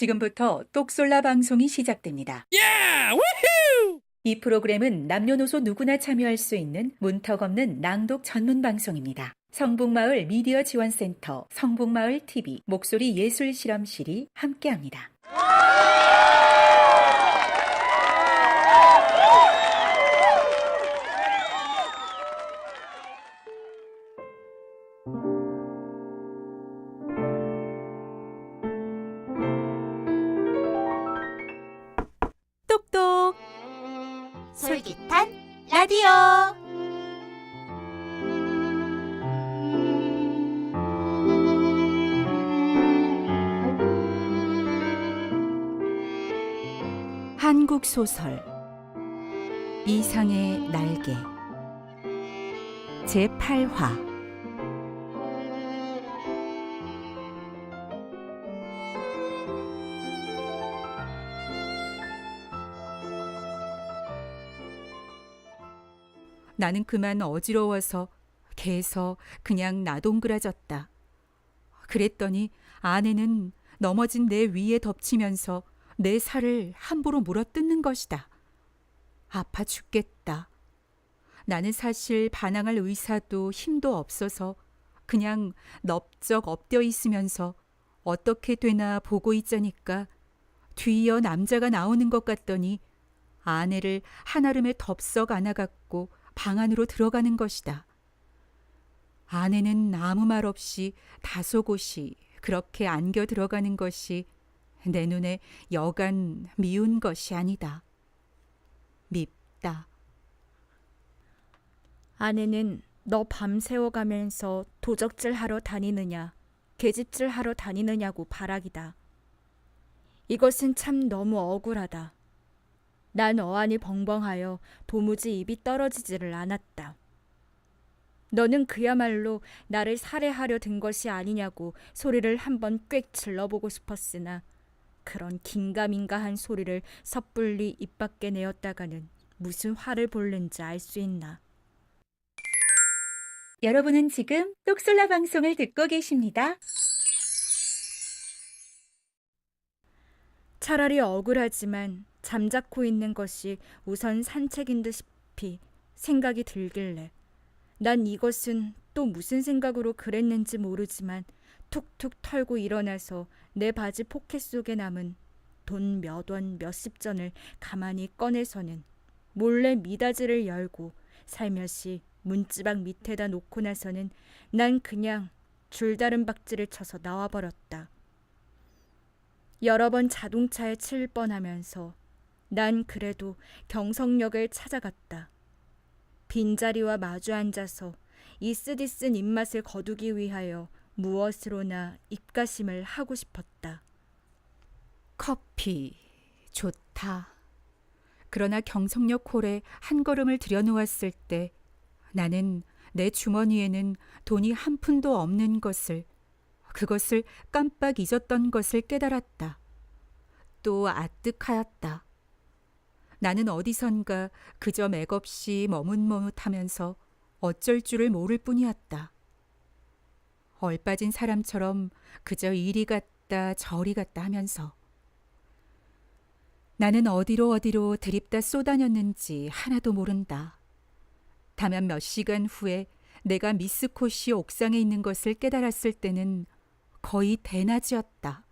지금부터 똑솔라 방송이 시작됩니다. Yeah! Woohoo! 이 프로그램은 남녀노소 누구나 참여할 수 있는 문턱 없는 낭독 전문 방송입니다. 성북마을 미디어 지원센터, 성북마을 TV, 목소리 예술 실험실이 함께합니다. 똑똑 솔깃한 라디오. 한국 소설 이상의 날개 제8화 나는 그만 어지러워서 개서 그냥 나동그라졌다. 그랬더니 아내는 넘어진 내 위에 덮치면서 내 살을 함부로 물어뜯는 것이다. 아파 죽겠다. 나는 사실 반항할 의사도 힘도 없어서 그냥 넙적 엎드려 있으면서 어떻게 되나 보고 있자니까 뒤이어 남자가 나오는 것 같더니 아내를 한아름에 덥석 안아갖고 방 안으로 들어가는 것이다. 아내는 아무 말 없이 다소곳이 그렇게 안겨 들어가는 것이 내 눈에 여간 미운 것이 아니다. 밉다. 아내는 너 밤새워 가면서 도적질 하러 다니느냐, 계집질 하러 다니느냐고 발악이다. 이것은 참 너무 억울하다. 난 어안이 벙벙하여 도무지 입이 떨어지지를 않았다. 너는 그야말로 나를 살해하려 든 것이 아니냐고 소리를 한번 꽥 질러보고 싶었으나 그런 긴가민가한 소리를 섣불리 입 밖에 내었다가는 무슨 화를 볼는지 알 수 있나. 여러분은 지금 똑솔라 방송을 듣고 계십니다. 차라리 억울하지만 잠자코 있는 것이 우선 산책인 듯이 생각이 들길래 난 이것은 또 무슨 생각으로 그랬는지 모르지만 툭툭 털고 일어나서 내 바지 포켓 속에 남은 돈 몇 원 몇십 전을 가만히 꺼내서는 몰래 미닫이를 열고 살며시 문지방 밑에다 놓고 나서는 난 그냥 줄다른 박질을 쳐서 나와버렸다. 여러 번 자동차에 칠 뻔하면서 난 그래도 경성역을 찾아갔다. 빈자리와 마주 앉아서 이 쓰디쓴 입맛을 거두기 위하여 무엇으로나 입가심을 하고 싶었다. 커피 좋다. 그러나 경성역 홀에 한 걸음을 들여놓았을 때 나는 내 주머니에는 돈이 한 푼도 없는 것을, 그것을 깜빡 잊었던 것을 깨달았다. 또 아뜩하였다. 나는 어디선가 그저 맥없이 머뭇머뭇하면서 어쩔 줄을 모를 뿐이었다. 얼빠진 사람처럼 그저 이리 갔다 저리 갔다 하면서 나는 어디로 들입다 쏘다녔는지 하나도 모른다. 다만 몇 시간 후에 내가 미스코시 옥상에 있는 것을 깨달았을 때는 거의 대낮이었다.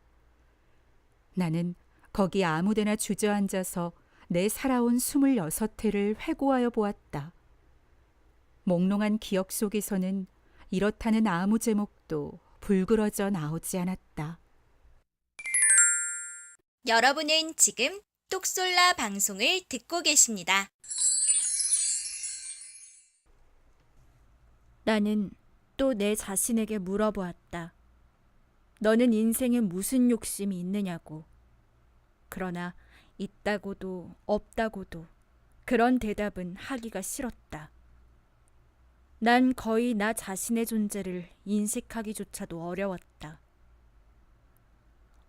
나는 거기 아무데나 주저앉아서 내 살아온 26회를 회고하여 보았다. 몽롱한 기억 속에서는 이렇다는 아무 제목도 불그러져 나오지 않았다. 여러분은 지금 똑솔라 방송을 듣고 계십니다. 나는 또 내 자신에게 물어보았다. 너는 인생에 무슨 욕심이 있느냐고. 그러나 있다고도 없다고도 그런 대답은 하기가 싫었다. 난 거의 나 자신의 존재를 인식하기조차도 어려웠다.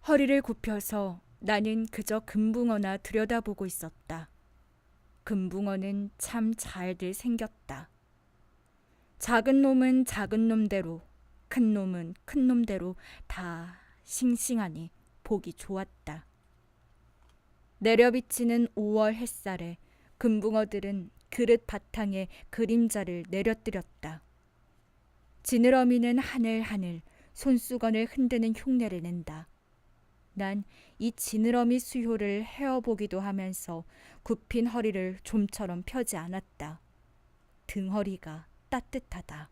허리를 굽혀서 나는 그저 금붕어나 들여다보고 있었다. 금붕어는 참 잘들 생겼다. 작은 놈은 작은 놈대로, 큰 놈은 큰 놈대로 다 싱싱하니 보기 좋았다. 내려비치는 5월 햇살에 금붕어들은 그릇 바탕에 그림자를 내려뜨렸다. 지느러미는 하늘하늘 손수건을 흔드는 흉내를 낸다. 난 이 지느러미 수효를 헤어보기도 하면서 굽힌 허리를 좀처럼 펴지 않았다. 등허리가 따뜻하다.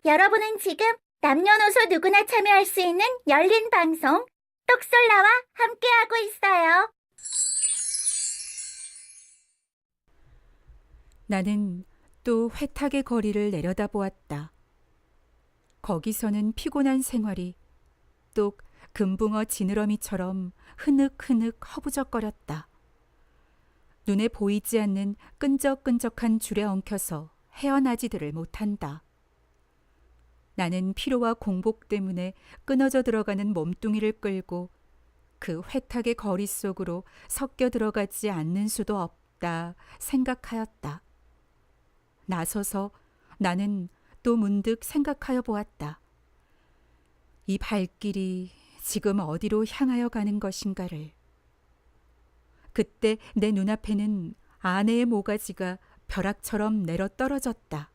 여러분은 지금 남녀노소 누구나 참여할 수 있는 열린 방송 똑솔라와 함께하고 있어요. 나는 또 회탁의 거리를 내려다보았다. 거기서는 피곤한 생활이 또 금붕어 지느러미처럼 흐느흐느 허부적거렸다. 눈에 보이지 않는 끈적끈적한 줄에 엉켜서 헤어나지들을 못한다. 나는 피로와 공복 때문에 끊어져 들어가는 몸뚱이를 끌고 그 회탁의 거리 속으로 섞여 들어가지 않는 수도 없다 생각하였다. 나서서 나는 또 문득 생각하여 보았다. 이 발길이 지금 어디로 향하여 가는 것인가를. 그때 내 눈앞에는 아내의 모가지가 벼락처럼 내려 떨어졌다.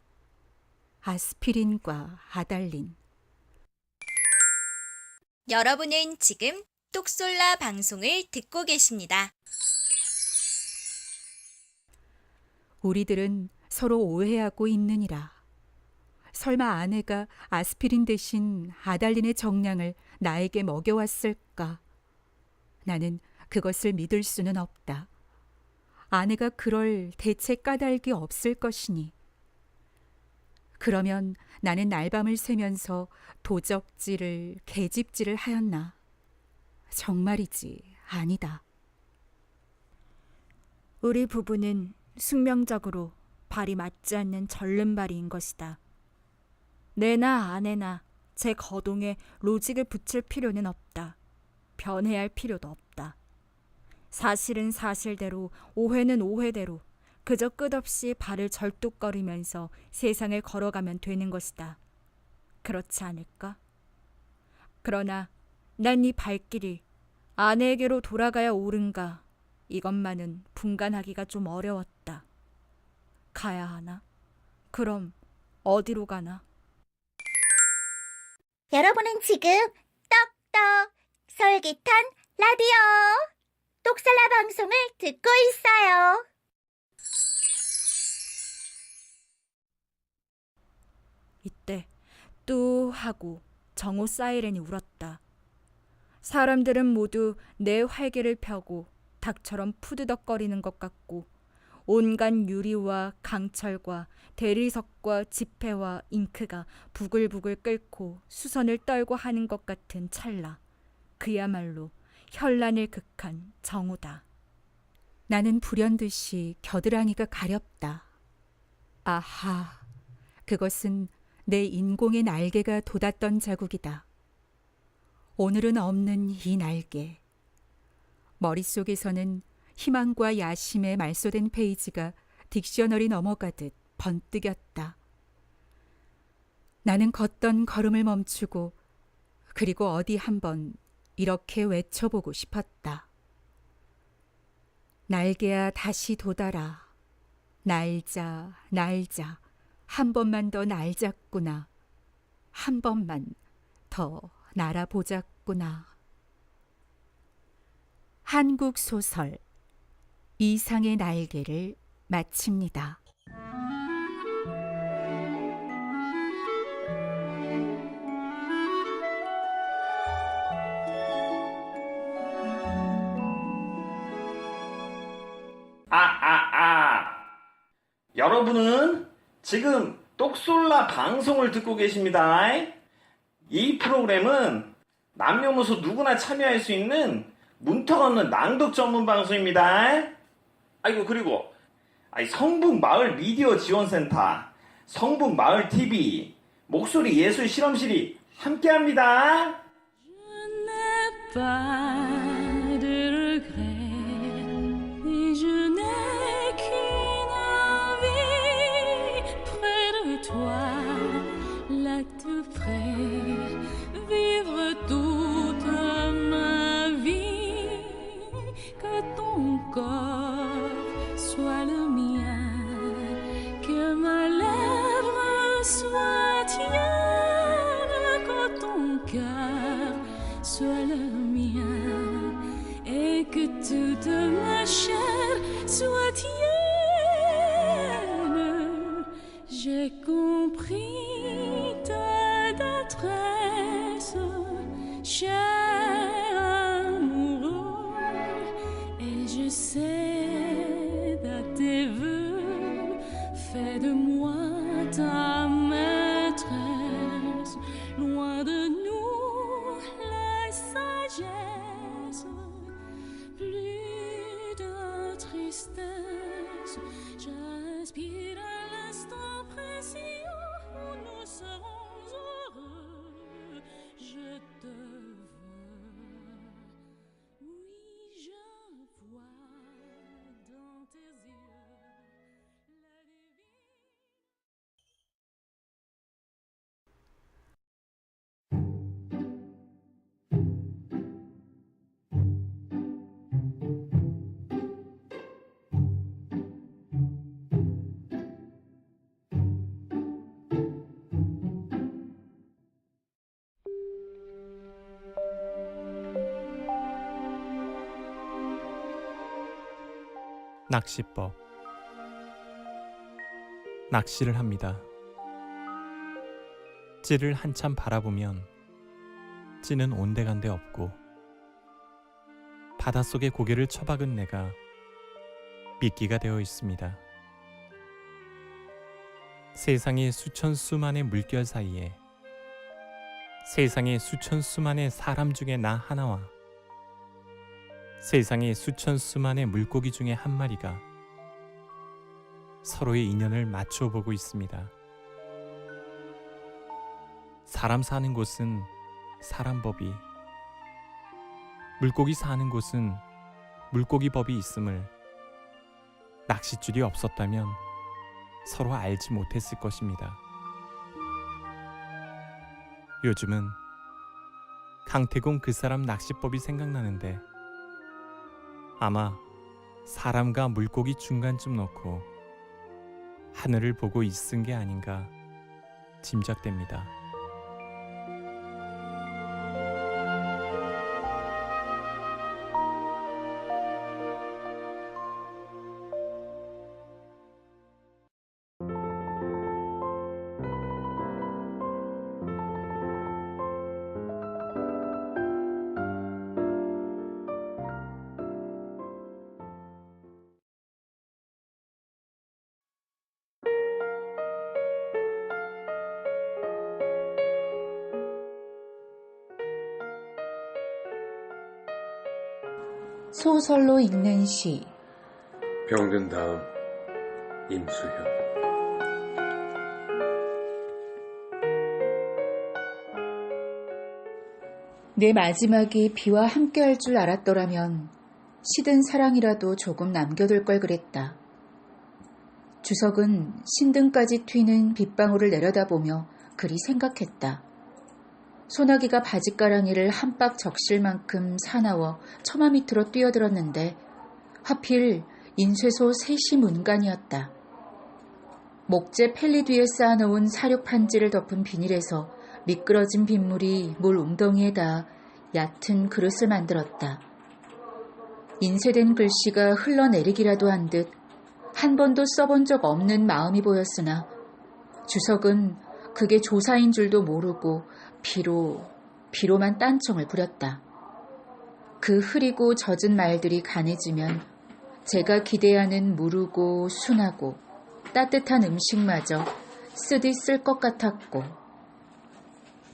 아스피린과 아달린. 여러분은 지금 똑솔라 방송을 듣고 계십니다. 우리들은 서로 오해하고 있느니라. 설마 아내가 아스피린 대신 아달린의 정량을 나에게 먹여왔을까? 나는 그것을 믿을 수는 없다. 아내가 그럴 대체 까닭이 없을 것이니. 그러면 나는 날밤을 새면서 도적질을, 계집질을 하였나? 정말이지 아니다. 우리 부부는 숙명적으로 발이 맞지 않는 절름발이인 것이다. 내나 아내나 제 거동에 로직을 붙일 필요는 없다. 변해야 할 필요도 없다. 사실은 사실대로, 오해는 오해대로 그저 끝없이 발을 절뚝거리면서 세상을 걸어가면 되는 것이다. 그렇지 않을까? 그러나 난 이 발길이 아내에게로 돌아가야 옳은가, 이것만은 분간하기가 좀 어려웠다. 가야 하나? 그럼 어디로 가나? 여러분은 지금 떡떡 솔깃한 라디오 똑솔라 방송을 듣고 있어요. 이때 뚜 하고 정오 사이렌이 울었다. 사람들은 모두 내 활개를 펴고 닭처럼 푸드덕거리는 것 같고, 온갖 유리와 강철과 대리석과 지폐와 잉크가 부글부글 끓고 수선을 떨고 하는 것 같은 찰나, 그야말로 현란을 극한 정오다. 나는 불현듯이 겨드랑이가 가렵다. 아하, 그것은 내 인공의 날개가 돋았던 자국이다. 오늘은 없는 이 날개. 머릿속에서는 희망과 야심에 말소된 페이지가 딕셔너리 넘어가듯 번뜩였다. 나는 걷던 걸음을 멈추고 그리고 어디 한번 이렇게 외쳐보고 싶었다. 날개야 다시 돋아라. 날자, 날자. 한 번만 더 날잡구나. 한 번만 더 날아보자꾸나. 한국 소설 이상의 날개를 마칩니다. 여러분은 지금 똑솔라 방송을 듣고 계십니다. 이 프로그램은 남녀노소 누구나 참여할 수 있는 문턱 없는 낭독 전문 방송입니다. 아이고, 그리고 성북마을 미디어 지원센터, 성북마을TV, 목소리 예술 실험실이 함께합니다. Là tout près, vivre toute cœur soit le mien et que toute ma chair soit tienne. J'ai compris ta détresse, cher amoureux, et je sais à tes voeux, fais de moi ta maîtresse, loin de nous la sagesse, plus de tristesse, j'aspire à l'instant précieux où nous serons heureux, je te veux, oui je vois dans tes yeux la divine. 낚시법. 낚시를 합니다. 찌를 한참 바라보면 찌는 온데간데 없고 바닷속에 고개를 처박은 내가 미끼가 되어 있습니다. 세상의 수천 수만의 물결 사이에 세상의 수천 수만의 사람 중에 나 하나와 세상의 수천 수만의 물고기 중에 한 마리가 서로의 인연을 맞추어 보고 있습니다. 사람 사는 곳은 사람 법이, 물고기 사는 곳은 물고기 법이 있음을 낚싯줄이 없었다면 서로 알지 못했을 것입니다. 요즘은 강태공 그 사람 낚시법이 생각나는데 아마 사람과 물고기 중간쯤 놓고 하늘을 보고 있은 게 아닌가 짐작됩니다. 소설로 읽는 시. 병든 다음 임수현. 내 마지막이 비와 함께할 줄 알았더라면 시든 사랑이라도 조금 남겨둘 걸 그랬다. 주석은 신등까지 튀는 빗방울을 내려다보며 그리 생각했다. 소나기가 바짓가랑이를 한 박 적실 만큼 사나워 처마 밑으로 뛰어들었는데 하필 인쇄소 3시 문간이었다. 목재 펠리 뒤에 쌓아놓은 사료 판지를 덮은 비닐에서 미끄러진 빗물이 물 웅덩이에 닿아 얕은 그릇을 만들었다. 인쇄된 글씨가 흘러내리기라도 한 듯 한 번도 써본 적 없는 마음이 보였으나 주석은 그게 조사인 줄도 모르고 비로만 딴청을 부렸다. 그 흐리고 젖은 말들이 간해지면 제가 기대하는 무르고 순하고 따뜻한 음식마저 쓰디 쓸 것 같았고.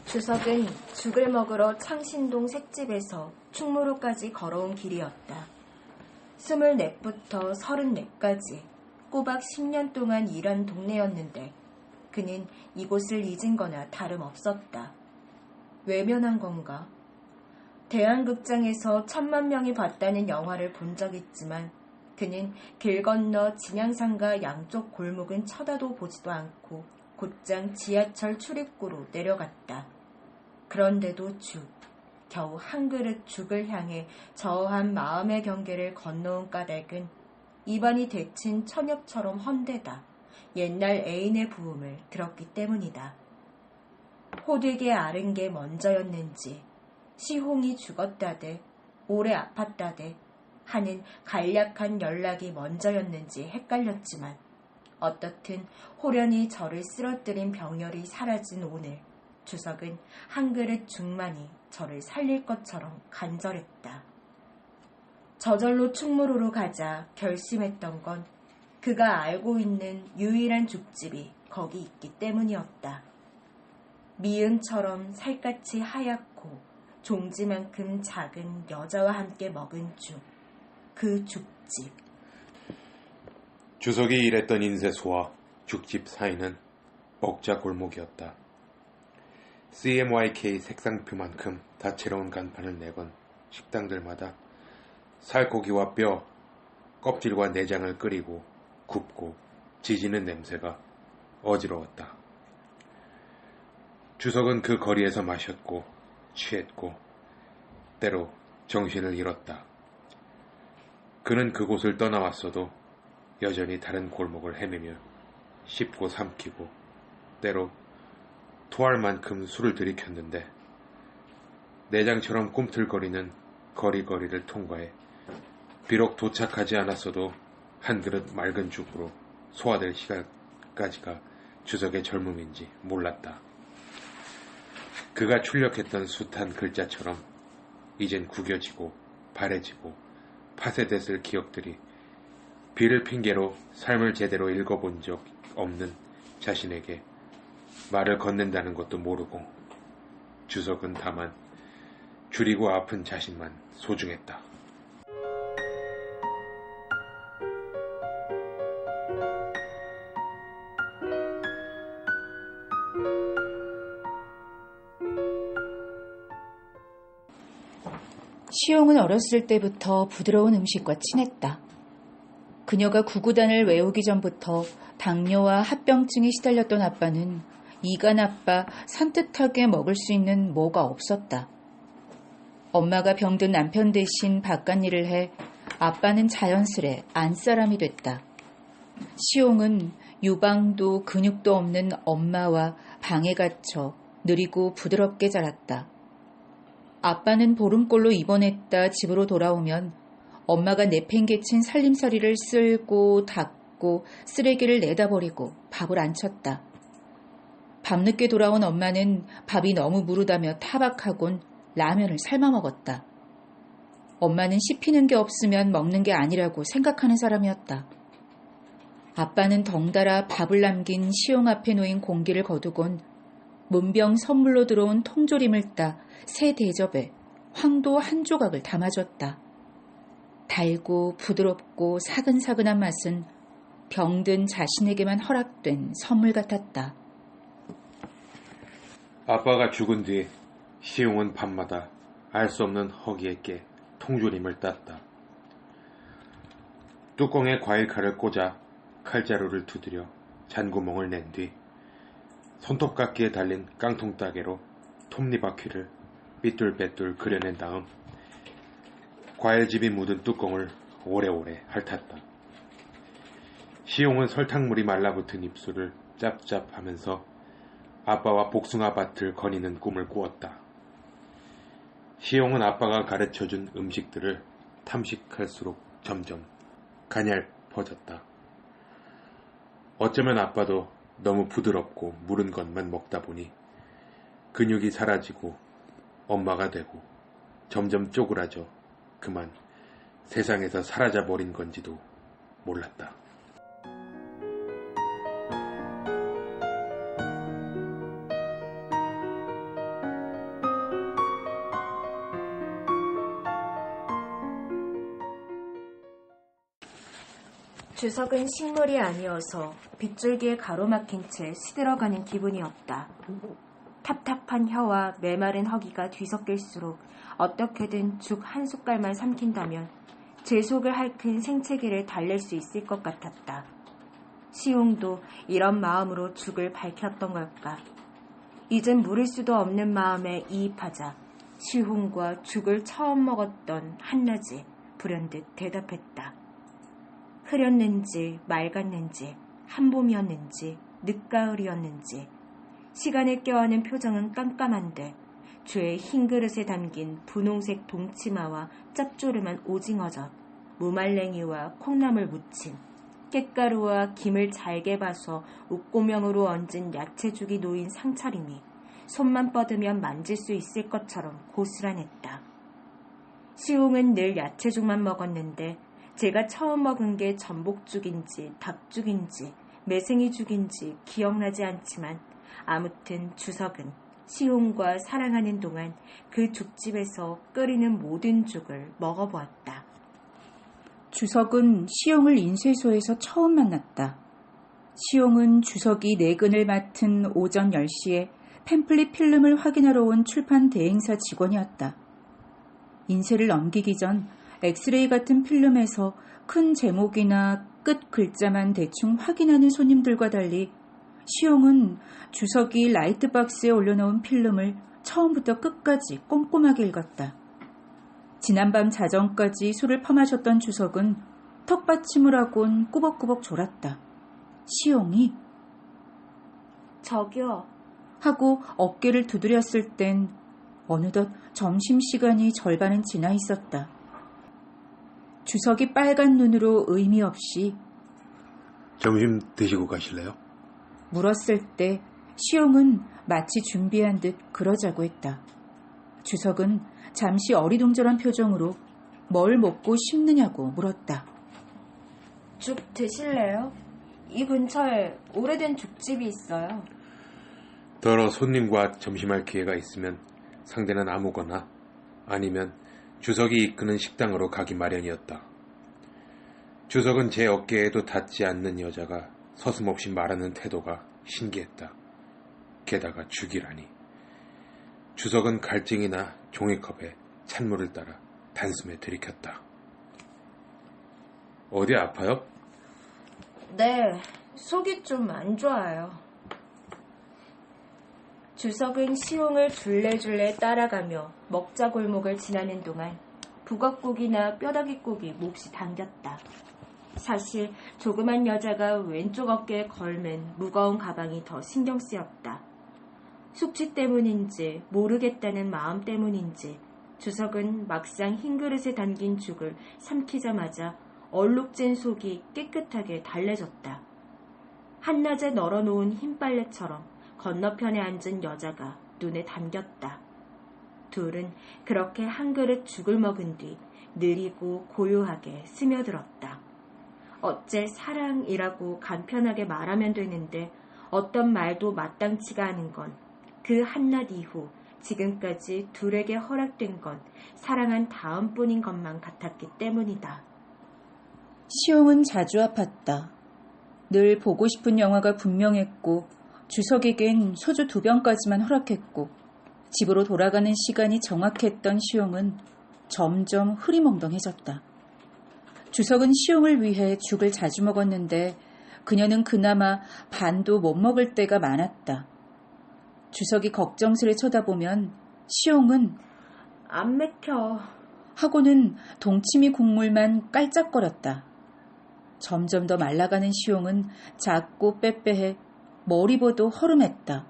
주석은 죽을 먹으러 창신동 색집에서 충무로까지 걸어온 길이었다. 24부터 34까지 꼬박 10년 동안 일한 동네였는데 그는 이곳을 잊은 거나 다름없었다. 외면한 건가? 대한극장에서 1000만 명이 봤다는 영화를 본 적 있지만 그는 길 건너 진양상가 양쪽 골목은 쳐다도 보지도 않고 곧장 지하철 출입구로 내려갔다. 그런데도 겨우 한 그릇 죽을 향해 저한 마음의 경계를 건너온 까닭은 입안이 데친 천엽처럼 헌데다 옛날 애인의 부음을 들었기 때문이다. 호되게 앓은 게 먼저였는지, 시홍이 죽었다대, 오래 아팠다대 하는 간략한 연락이 먼저였는지 헷갈렸지만 어떻든 호련히 저를 쓰러뜨린 병열이 사라진 오늘, 주석은 한 그릇 죽만이 저를 살릴 것처럼 간절했다. 저절로 충무로로 가자 결심했던 건 그가 알고 있는 유일한 죽집이 거기 있기 때문이었다. 미음처럼 살갗이 하얗고 종지만큼 작은 여자와 함께 먹은 죽, 그 죽집. 주석이 일했던 인쇄소와 죽집 사이는 먹자 골목이었다. CMYK 색상표만큼 다채로운 간판을 내건 식당들마다 살코기와 뼈, 껍질과 내장을 끓이고 굽고 지지는 냄새가 어지러웠다. 주석은 그 거리에서 마셨고 취했고 때로 정신을 잃었다. 그는 그곳을 떠나왔어도 여전히 다른 골목을 헤매며 씹고 삼키고 때로 토할 만큼 술을 들이켰는데 내장처럼 꿈틀거리는 거리거리를 통과해 비록 도착하지 않았어도 한 그릇 맑은 죽으로 소화될 시간까지가 주석의 젊음인지 몰랐다. 그가 출력했던 숱한 글자처럼 이젠 구겨지고 바래지고 파쇄됐을 기억들이 비를 핑계로 삶을 제대로 읽어본 적 없는 자신에게 말을 건넨다는 것도 모르고 주석은 다만 줄이고 아픈 자신만 소중했다. 시용은 어렸을 때부터 부드러운 음식과 친했다. 그녀가 구구단을 외우기 전부터 당뇨와 합병증에 시달렸던 아빠는 이가 나빠 산뜻하게 먹을 수 있는 뭐가 없었다. 엄마가 병든 남편 대신 바깥일을 해 아빠는 자연스레 안사람이 됐다. 시용은 유방도 근육도 없는 엄마와 방에 갇혀 느리고 부드럽게 자랐다. 아빠는 보름꼴로 입원했다 집으로 돌아오면 엄마가 내팽개친 살림살이를 쓸고 닦고 쓰레기를 내다버리고 밥을 안 쳤다. 밤늦게 돌아온 엄마는 밥이 너무 무르다며 타박하곤 라면을 삶아 먹었다. 엄마는 씹히는 게 없으면 먹는 게 아니라고 생각하는 사람이었다. 아빠는 덩달아 밥을 남긴 시용 앞에 놓인 공기를 거두곤 문병 선물로 들어온 통조림을 따 새 대접에 황도 한 조각을 담아줬다. 달고 부드럽고 사근사근한 맛은 병든 자신에게만 허락된 선물 같았다. 아빠가 죽은 뒤 시용은 밤마다 알 수 없는 허기에 깨 통조림을 땄다. 뚜껑에 과일칼을 꽂아 칼자루를 두드려 잔구멍을 낸 뒤 손톱깎이에 달린 깡통 따개로 톱니바퀴를 삐뚤빼뚤 그려낸 다음 과일즙이 묻은 뚜껑을 오래오래 핥았다. 시용은 설탕물이 말라붙은 입술을 짭짭하면서 아빠와 복숭아밭을 거니는 꿈을 꾸었다. 시용은 아빠가 가르쳐준 음식들을 탐식할수록 점점 가냘퍼졌다. 어쩌면 아빠도 너무 부드럽고 무른 것만 먹다 보니 근육이 사라지고 엄마가 되고 점점 쪼그라져 그만 세상에서 사라져버린 건지도 몰랐다. 주석은 식물이 아니어서 빗줄기에 가로막힌 채 시들어가는 기분이었다. 탑탑한 혀와 메마른 허기가 뒤섞일수록 어떻게든 죽 한 숟갈만 삼킨다면 제 속을 핥은 생채기를 달랠 수 있을 것 같았다. 시용도 이런 마음으로 죽을 밝혔던 걸까. 이젠 물을 수도 없는 마음에 이입하자 시홍과 죽을 처음 먹었던 한낮이 불현듯 대답했다. 흐렸는지 맑았는지 한봄이었는지 늦가을이었는지 시간을 껴안은 표정은 깜깜한데 죄의 흰 그릇에 담긴 분홍색 동치마와 짭조름한 오징어젓, 무말랭이와 콩나물 무침, 깻가루와 김을 잘게 봐서 옥고명으로 얹은 야채죽이 놓인 상차림이 손만 뻗으면 만질 수 있을 것처럼 고스란했다. 시홍은 늘 야채죽만 먹었는데 제가 처음 먹은 게 전복죽인지 닭죽인지 매생이죽인지 기억나지 않지만 아무튼 주석은 시홍과 사랑하는 동안 그 죽집에서 끓이는 모든 죽을 먹어보았다. 주석은 시용을 인쇄소에서 처음 만났다. 시용은 주석이 내근을 맡은 오전 10시에 팸플릿 필름을 확인하러 온 출판 대행사 직원이었다. 인쇄를 넘기기 전 엑스레이 같은 필름에서 큰 제목이나 끝 글자만 대충 확인하는 손님들과 달리 시용은 주석이 라이트박스에 올려놓은 필름을 처음부터 끝까지 꼼꼼하게 읽었다. 지난밤 자정까지 술을 퍼마셨던 주석은 턱받침을 하곤 꾸벅꾸벅 졸았다. 시용이 저기요. 하고 어깨를 두드렸을 땐 어느덧 점심시간이 절반은 지나 있었다. 주석이 빨간 눈으로 의미 없이 점심 드시고 가실래요? 물었을 때 시용은 마치 준비한 듯 그러자고 했다. 주석은 잠시 어리둥절한 표정으로 뭘 먹고 싶느냐고 물었다. 죽 드실래요? 이 근처에 오래된 죽집이 있어요. 더러 손님과 점심할 기회가 있으면 상대는 아무거나 아니면 주석이 이끄는 식당으로 가기 마련이었다. 주석은 제 어깨에도 닿지 않는 여자가 서슴없이 말하는 태도가 신기했다. 게다가 죽이라니. 주석은 갈증이나 종이컵에 찬물을 따라 단숨에 들이켰다. 어디 아파요? 네, 속이 좀 안 좋아요. 주석은 시홍을 줄레줄레 따라가며 먹자 골목을 지나는 동안 북엇국이나 뼈다귀국이 몹시 당겼다. 사실 조그만 여자가 왼쪽 어깨에 걸맨 무거운 가방이 더 신경 쓰였다. 숙취 때문인지 모르겠다는 마음 때문인지 주석은 막상 흰 그릇에 담긴 죽을 삼키자마자 얼룩진 속이 깨끗하게 달래졌다. 한낮에 널어놓은 흰 빨래처럼 건너편에 앉은 여자가 눈에 담겼다. 둘은 그렇게 한 그릇 죽을 먹은 뒤 느리고 고요하게 스며들었다. 어째 사랑이라고 간편하게 말하면 되는데 어떤 말도 마땅치가 않은 건 그 한낮 이후 지금까지 둘에게 허락된 건 사랑한 다음뿐인 것만 같았기 때문이다. 시용은 자주 아팠다. 늘 보고 싶은 영화가 분명했고 주석에겐 소주 2병까지만 허락했고 집으로 돌아가는 시간이 정확했던 시용은 점점 흐리멍덩해졌다. 주석은 시용을 위해 죽을 자주 먹었는데 그녀는 그나마 반도 못 먹을 때가 많았다. 주석이 걱정스레 쳐다보면 시용은 안 맥혀 하고는 동치미 국물만 깔짝거렸다. 점점 더 말라가는 시용은 작고 빼빼해 머리보도 허름했다.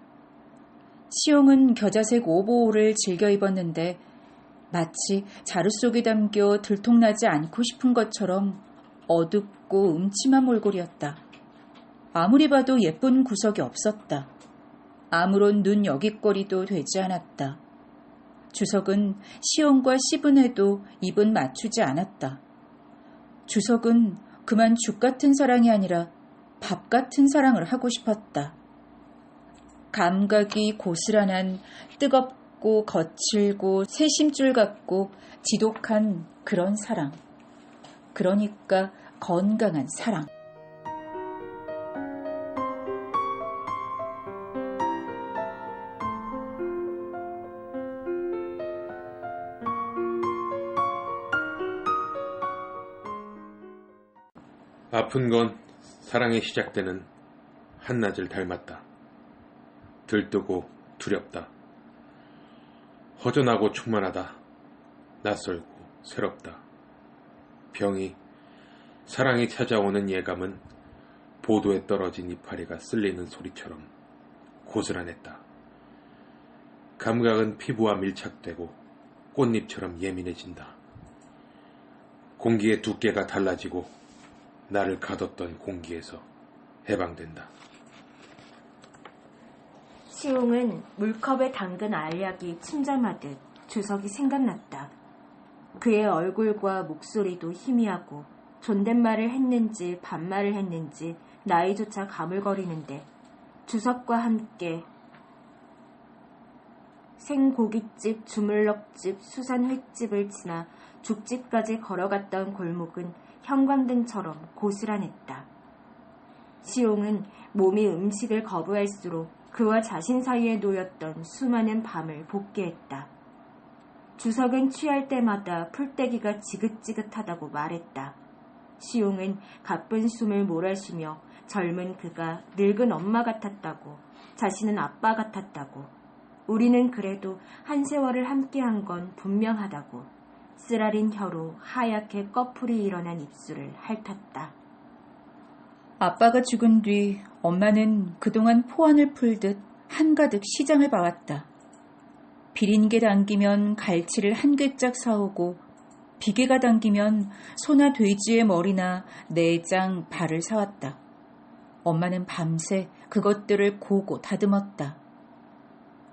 시용은 겨자색 오버올을 즐겨 입었는데 마치 자루 속에 담겨 들통나지 않고 싶은 것처럼 어둡고 음침한 몰골이었다. 아무리 봐도 예쁜 구석이 없었다. 아무런 눈 여깃거리도 되지 않았다. 주석은 시용과 씹은해도 입은 맞추지 않았다. 주석은 그만 죽 같은 사랑이 아니라 밥 같은 사랑을 하고 싶었다. 감각이 고스란한 뜨겁고 거칠고 새심줄 같고 지독한 그런 사랑. 그러니까 건강한 사랑. 아픈 건 사랑이 시작되는 한낮을 닮았다. 들뜨고 두렵다. 허전하고 충만하다. 낯설고 새롭다. 병이 사랑이 찾아오는 예감은 보도에 떨어진 이파리가 쓸리는 소리처럼 고스란했다. 감각은 피부와 밀착되고 꽃잎처럼 예민해진다. 공기의 두께가 달라지고 나를 가뒀던 공기에서 해방된다. 시용은 물컵에 담근 알약이 침잠하듯 주석이 생각났다. 그의 얼굴과 목소리도 희미하고 존댓말을 했는지 반말을 했는지 나이조차 가물거리는데 주석과 함께 생고깃집, 주물럭집, 수산횟집을 지나 죽집까지 걸어갔던 골목은 형광등처럼 고스란했다. 시용은 몸이 음식을 거부할수록 그와 자신 사이에 놓였던 수많은 밤을 복귀했다. 주석은 취할 때마다 풀떼기가 지긋지긋하다고 말했다. 시용은 가쁜 숨을 몰아쉬며 젊은 그가 늙은 엄마 같았다고, 자신은 아빠 같았다고, 우리는 그래도 한 세월을 함께한 건 분명하다고 쓰라린 혀로 하얗게 꺼풀이 일어난 입술을 핥았다. 아빠가 죽은 뒤 엄마는 그동안 포안을 풀듯 한가득 시장을 봐왔다. 비린게 당기면 갈치를 한 꿰짝 사오고 비계가 당기면 소나 돼지의 머리나 내장, 발을 사왔다. 엄마는 밤새 그것들을 고고 다듬었다.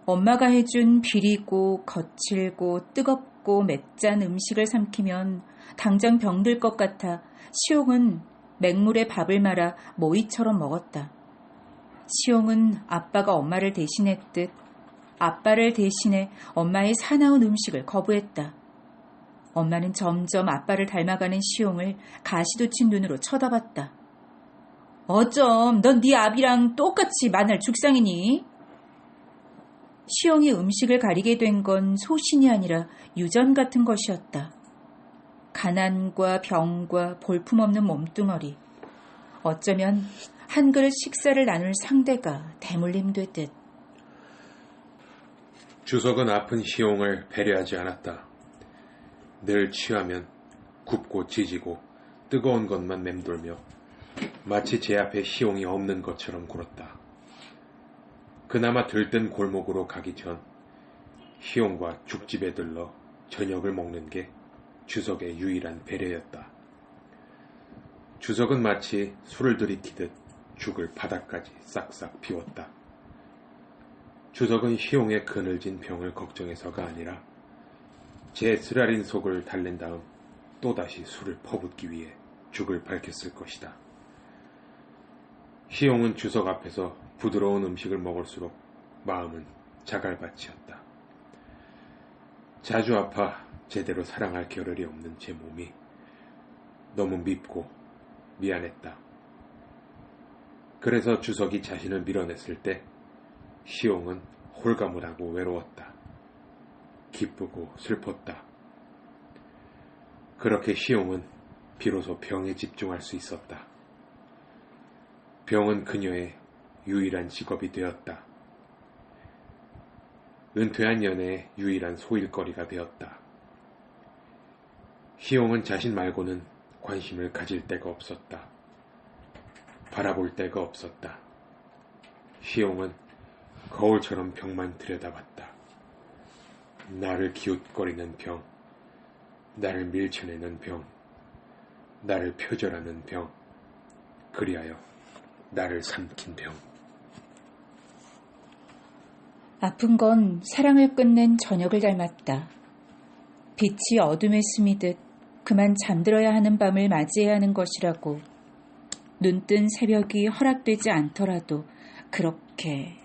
엄마가 해준 비리고 거칠고 뜨겁고 맵짠 음식을 삼키면 당장 병들 것 같아 시용은 맹물에 밥을 말아 모이처럼 먹었다. 시용은 아빠가 엄마를 대신했듯 아빠를 대신해 엄마의 사나운 음식을 거부했다. 엄마는 점점 아빠를 닮아가는 시용을 가시돋친 눈으로 쳐다봤다. 어쩜 넌 네 아비랑 똑같이 만날 죽상이니? 시용이 음식을 가리게 된 건 소신이 아니라 유전 같은 것이었다. 가난과 병과 볼품없는 몸뚱어리. 어쩌면 한 그릇 식사를 나눌 상대가 대물림되듯. 주석은 아픈 시용을 배려하지 않았다. 늘 취하면 굽고 지지고 뜨거운 것만 맴돌며 마치 제 앞에 시용이 없는 것처럼 굴었다. 그나마 들뜬 골목으로 가기 전 시용과 죽집에 들러 저녁을 먹는 게 주석의 유일한 배려였다. 주석은 마치 술을 들이키듯 죽을 바닥까지 싹싹 비웠다. 주석은 시용의 그늘진 병을 걱정해서가 아니라 제 쓰라린 속을 달랜 다음 또다시 술을 퍼붓기 위해 죽을 밝혔을 것이다. 시용은 주석 앞에서 부드러운 음식을 먹을수록 마음은 자갈밭이었다. 자주 아파 제대로 사랑할 겨를이 없는 제 몸이 너무 밉고 미안했다. 그래서 주석이 자신을 밀어냈을 때 시용은 홀가분하고 외로웠다. 기쁘고 슬펐다. 그렇게 시용은 비로소 병에 집중할 수 있었다. 병은 그녀의 유일한 직업이 되었다. 은퇴한 연애의 유일한 소일거리가 되었다. 시용은 자신 말고는 관심을 가질 데가 없었다. 바라볼 데가 없었다. 시용은 거울처럼 병만 들여다봤다. 나를 기웃거리는 병, 나를 밀쳐내는 병, 나를 표절하는 병, 그리하여 나를 삼킨 병. 아픈 건 사랑을 끝낸 저녁을 닮았다. 빛이 어둠에 스미듯 그만 잠들어야 하는 밤을 맞이해야 하는 것이라고. 눈뜬 새벽이 허락되지 않더라도 그렇게.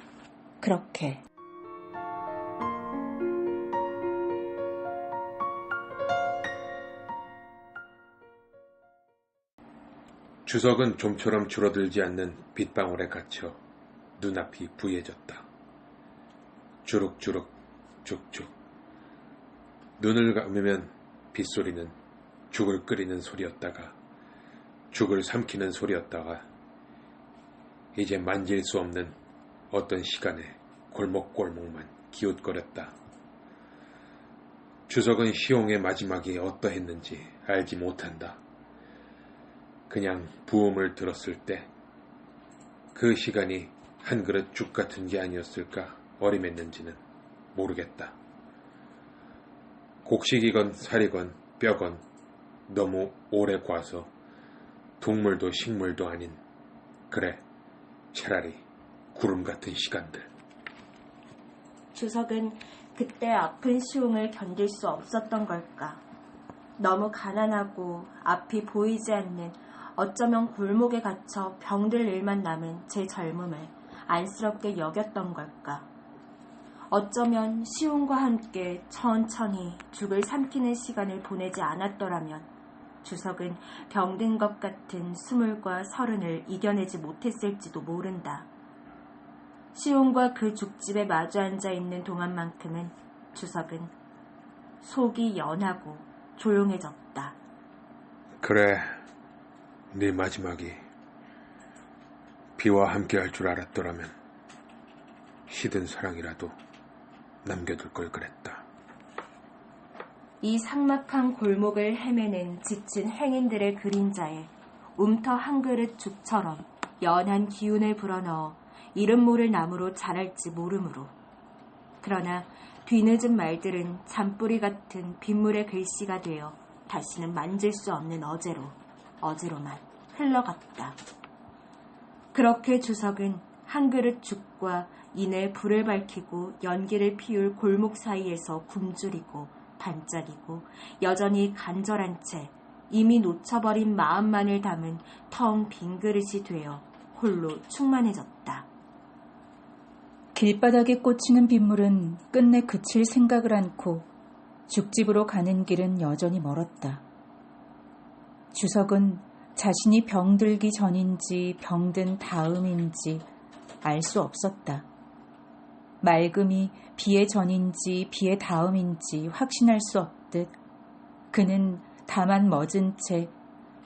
주석은 좀처럼 줄어들지 않는 빗방울에 갇혀 눈앞이 부해졌다. 주룩주룩 쭉쭉. 눈을 감으면 빗소리는 죽을 끓이는 소리였다가 죽을 삼키는 소리였다가 이제 만질 수 없는 어떤 시간에 골목골목만 기웃거렸다. 주석은 시용의 마지막이 어떠했는지 알지 못한다. 그냥 부음을 들었을 때 그 시간이 한 그릇 죽 같은 게 아니었을까 어림했는지는 모르겠다. 곡식이건 살이건 뼈건 너무 오래 과서 동물도 식물도 아닌, 그래, 차라리 구름 같은 시간들. 주석은 그때 아픈 시웅을 견딜 수 없었던 걸까? 너무 가난하고 앞이 보이지 않는, 어쩌면 골목에 갇혀 병들 일만 남은 제 젊음을 안쓰럽게 여겼던 걸까? 어쩌면 시웅과 함께 천천히 죽을 삼키는 시간을 보내지 않았더라면 주석은 병든 것 같은 20과 30을 이겨내지 못했을지도 모른다. 시온과 그 죽집에 마주 앉아 있는 동안만큼은 주석은 속이 연하고 조용해졌다. 그래, 네 마지막이 비와 함께 할 줄 알았더라면 시든 사랑이라도 남겨둘 걸 그랬다. 이 삭막한 골목을 헤매는 지친 행인들의 그림자에 움터 한 그릇 죽처럼 연한 기운을 불어넣어 이름 모를 나무로 자랄지 모르므로. 그러나 뒤늦은 말들은 잔뿌리 같은 빗물의 글씨가 되어 다시는 만질 수 없는 어제로만 흘러갔다. 그렇게 주석은 한 그릇 죽과 이내 불을 밝히고 연기를 피울 골목 사이에서 굶주리고 반짝이고 여전히 간절한 채 이미 놓쳐버린 마음만을 담은 텅 빈 그릇이 되어 홀로 충만해졌다. 길바닥에 꽂히는 빗물은 끝내 그칠 생각을 않고 죽집으로 가는 길은 여전히 멀었다. 주석은 자신이 병들기 전인지 병든 다음인지 알 수 없었다. 맑음이 비의 전인지 비의 다음인지 확신할 수 없듯 그는 다만 멎은 채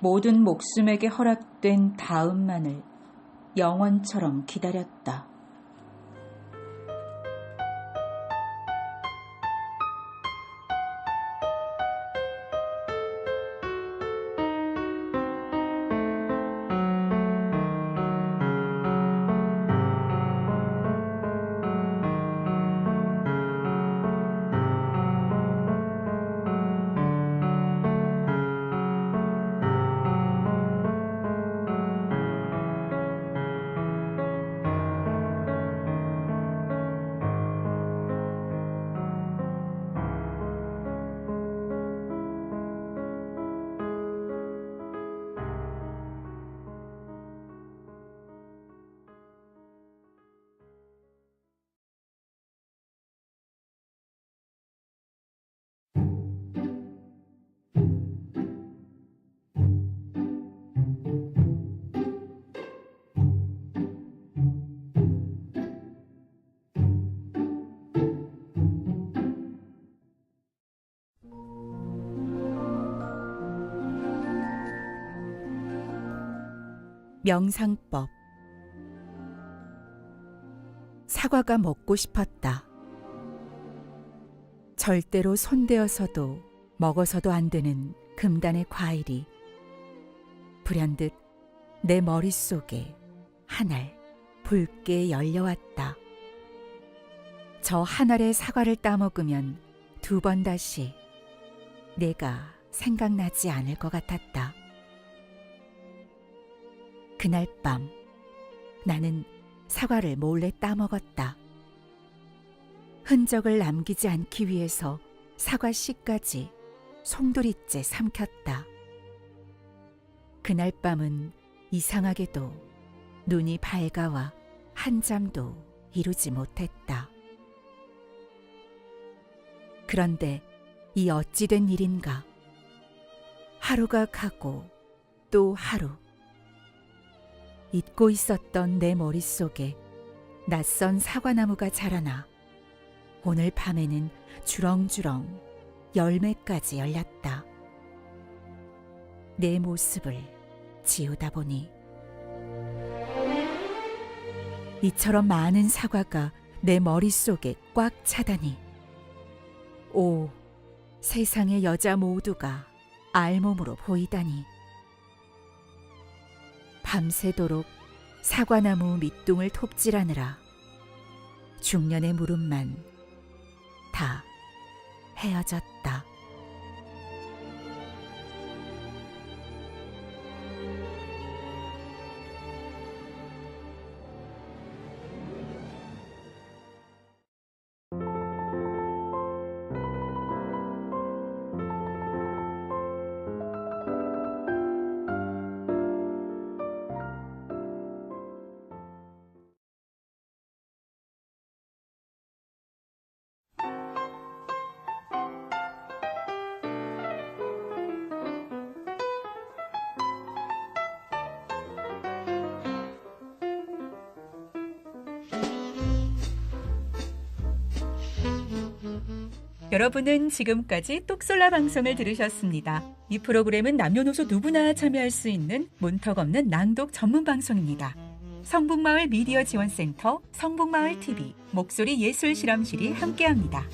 모든 목숨에게 허락된 다음만을 영원처럼 기다렸다. 명상법. 사과가 먹고 싶었다. 절대로 손대어서도 먹어서도 안 되는 금단의 과일이 불현듯 내 머릿속에 한알 붉게 열려왔다. 저 한 알의 사과를 따먹으면 2번 다시 내가 생각나지 않을 것 같았다. 그날 밤 나는 사과를 몰래 따먹었다. 흔적을 남기지 않기 위해서 사과 씨까지 송두리째 삼켰다. 그날 밤은 이상하게도 눈이 밝아와 한잠도 이루지 못했다. 그런데 이 어찌된 일인가. 하루가 가고 또 하루. 잊고 있었던 내 머릿속에 낯선 사과나무가 자라나 오늘 밤에는 주렁주렁 열매까지 열렸다. 내 모습을 지우다 보니 이처럼 많은 사과가 내 머릿속에 꽉 차다니. 오, 세상의 여자 모두가 알몸으로 보이다니. 밤새도록 사과나무 밑둥을 톱질하느라 중년의 무릎만 다 헤어졌다. 여러분은 지금까지 똑솔라 방송을 들으셨습니다. 이 프로그램은 남녀노소 누구나 참여할 수 있는 문턱 없는 낭독 전문 방송입니다. 성북마을 미디어 지원센터, 성북마을 TV, 목소리 예술 실험실이 함께합니다.